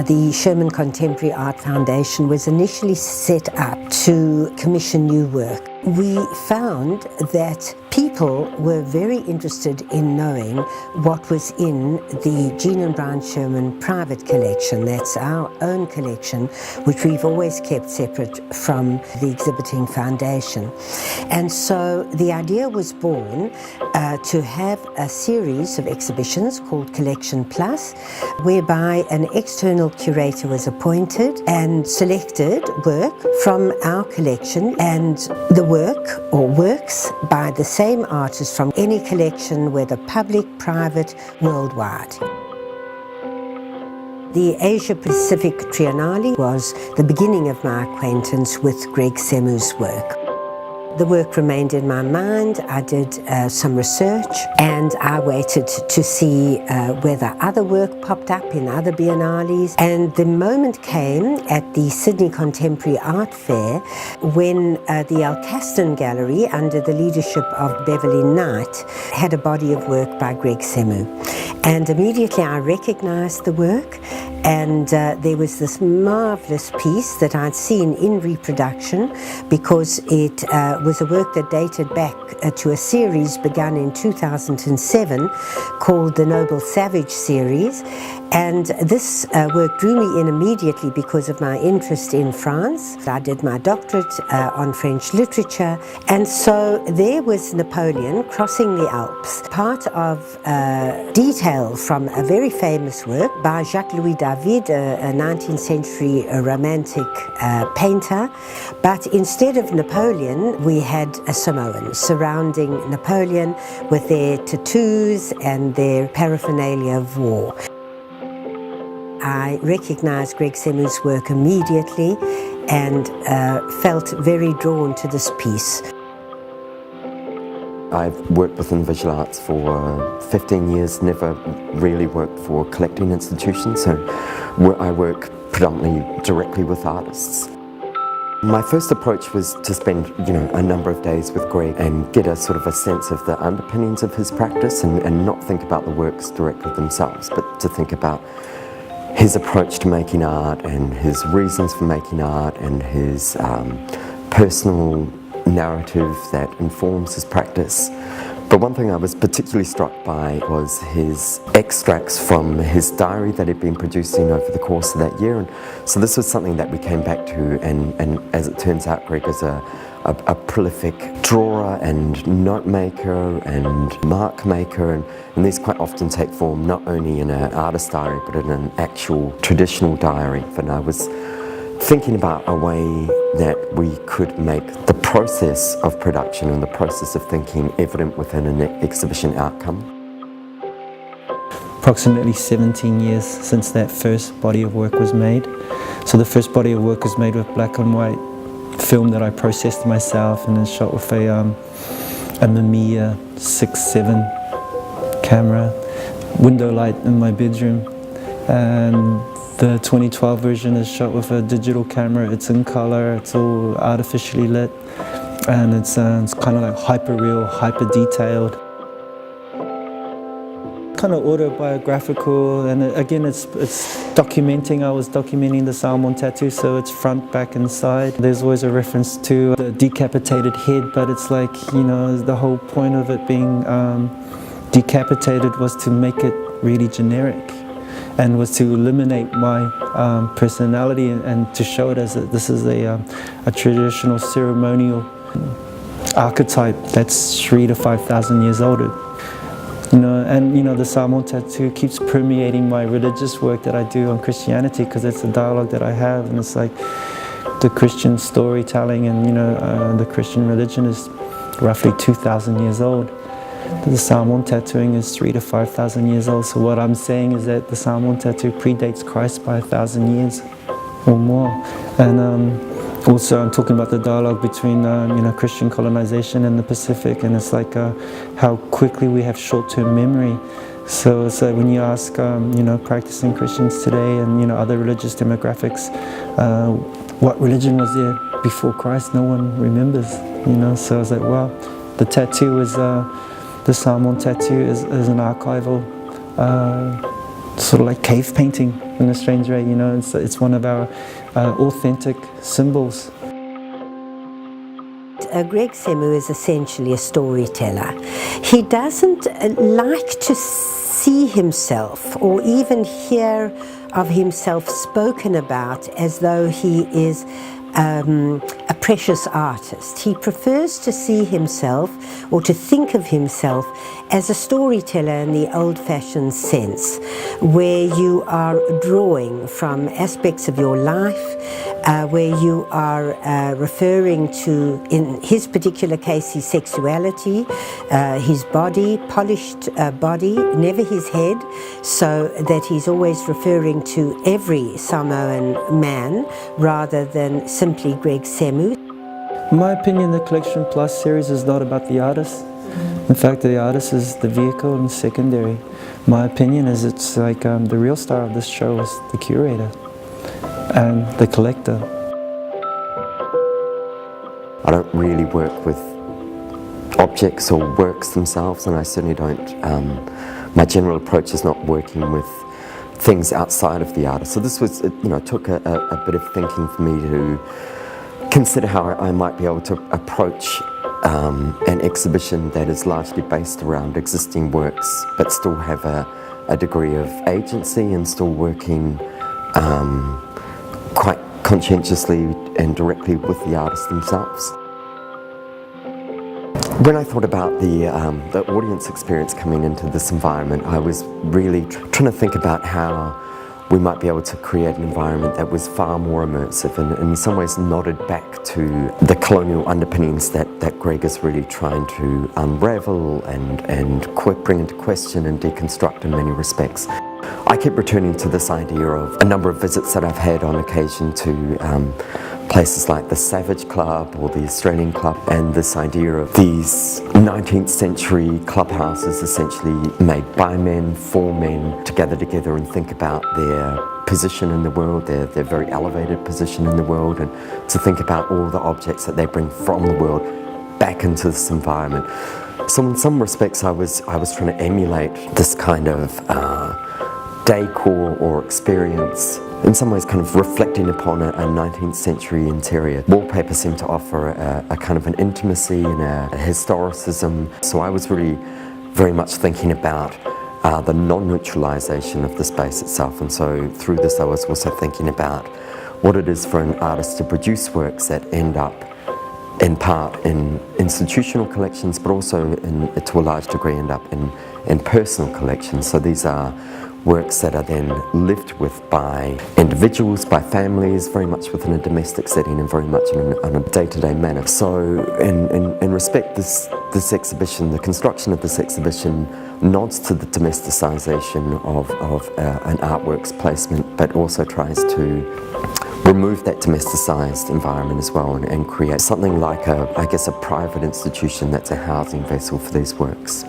The Sherman Contemporary Art Foundation was initially set up to commission new work. We found that people were very interested in knowing what was in the Jean and Brian Sherman private collection. That's our own collection, which we've always kept separate from the exhibiting foundation. And so the idea was born to have a series of exhibitions called Collection Plus, whereby an external curator was appointed and selected work from our collection, and the work or works by the same artist from any collection, whether public, private, worldwide. The Asia Pacific Triennale was the beginning of my acquaintance with Greg Semu's work. The work remained in my mind. I did some research, and I waited to see whether other work popped up in other biennales. And the moment came at the Sydney Contemporary Art Fair when the Alcaston Gallery, under the leadership of Beverly Knight, had a body of work by Greg Semu. And immediately I recognized the work, and there was this marvelous piece that I'd seen in reproduction, because it was a work that dated back to a series begun in 2007 called the Noble Savage series. And this work drew me in immediately because of my interest in France. I did my doctorate on French literature, and so there was Napoleon crossing the Alps, part of detail from a very famous work by Jacques-Louis David, a 19th century romantic painter. But instead of Napoleon, we had Samoans surrounding Napoleon with their tattoos and their paraphernalia of war. I recognized Greg Semu's work immediately and felt very drawn to this piece. I've worked within visual arts for 15 years, never really worked for collecting institutions, so I work predominantly directly with artists. My first approach was to spend, a number of days with Greg and get a sort of a sense of the underpinnings of his practice, and not think about the works directly themselves, but to think about his approach to making art and his reasons for making art and his personal narrative that informs his practice. But one thing I was particularly struck by was his extracts from his diary that he'd been producing over the course of that year. And so this was something that we came back to, and as it turns out, Greg is a prolific drawer and note maker and mark maker, and these quite often take form not only in an artist diary but in an actual traditional diary. And I was thinking about a way that we could make the process of production and the process of thinking evident within an exhibition outcome. Approximately 17 years since that first body of work was made. So the first body of work was made with black and white film that I processed myself, and then shot with a Homaei 6.7 camera, window light in my bedroom. And the 2012 version is shot with a digital camera. It's in color, it's all artificially lit, and it's kind of like hyper real, hyper detailed. Kind of autobiographical, and again it's documenting. I was documenting the salmon tattoo, so it's front, back and side. There's always a reference to the decapitated head, but it's like, the whole point of it being decapitated was to make it really generic, and was to eliminate my personality, and to show it as this is a traditional ceremonial archetype that's 3,000 to 5,000 years older. The salmon tattoo keeps permeating my religious work that I do on Christianity, because it's a dialogue that I have, and it's like the Christian storytelling, and the Christian religion is roughly 2,000 years old. The salmon tattooing is 3,000 to 5,000 years old. So what I'm saying is that the salmon tattoo predates Christ by 1,000 years or more. And also I'm talking about the dialogue between Christian colonization in the Pacific, and it's like how quickly we have short-term memory. So it's like when you ask practicing Christians today and other religious demographics, what religion was there before Christ? No one remembers. So I was like, well, the tattoo is the salmon tattoo is an archival sort of like cave painting. in a strange way, you know. It's one of our authentic symbols. Greg Semu is essentially a storyteller. He doesn't like to see himself or even hear of himself spoken about as though he is a precious artist. He prefers to see himself or to think of himself as a storyteller in the old-fashioned sense, where you are drawing from aspects of your life, where you are referring to, in his particular case, his sexuality, his body, polished body, never his head, so that he's always referring to every Samoan man rather than simply Greg Semu. In my opinion, the Collection Plus series is not about the artist. In fact, the artist is the vehicle and secondary. My opinion is it's like the real star of this show is the curator and the collector. I don't really work with objects or works themselves, and I certainly don't. My general approach is not working with things outside of the artist. So this was, took a bit of thinking for me to consider how I might be able to approach an exhibition that is largely based around existing works, but still have a degree of agency and still working quite conscientiously and directly with the artists themselves. When I thought about the audience experience coming into this environment, I was really trying to think about how we might be able to create an environment that was far more immersive and in some ways nodded back to the colonial underpinnings that Greg is really trying to unravel and bring into question and deconstruct in many respects. I keep returning to this idea of a number of visits that I've had on occasion to places like the Savage Club or the Australian Club, and this idea of these 19th century clubhouses essentially made by men, for men, to gather together and think about their position in the world, their very elevated position in the world, and to think about all the objects that they bring from the world back into this environment. So in some respects I was trying to emulate this kind of decor or experience, in some ways kind of reflecting upon a 19th century interior. Wallpaper seemed to offer a kind of an intimacy and a historicism. So I was really very much thinking about the non-neutralization of the space itself. And so through this I was also thinking about what it is for an artist to produce works that end up in part in institutional collections, but also to a large degree end up in personal collections. So these are works that are then lived with by individuals, by families, very much within a domestic setting and very much in a day-to-day manner. So in respect, this exhibition, the construction of this exhibition nods to the domesticisation of an artwork's placement, but also tries to remove that domesticised environment as well and create something like a private institution that's a housing vessel for these works.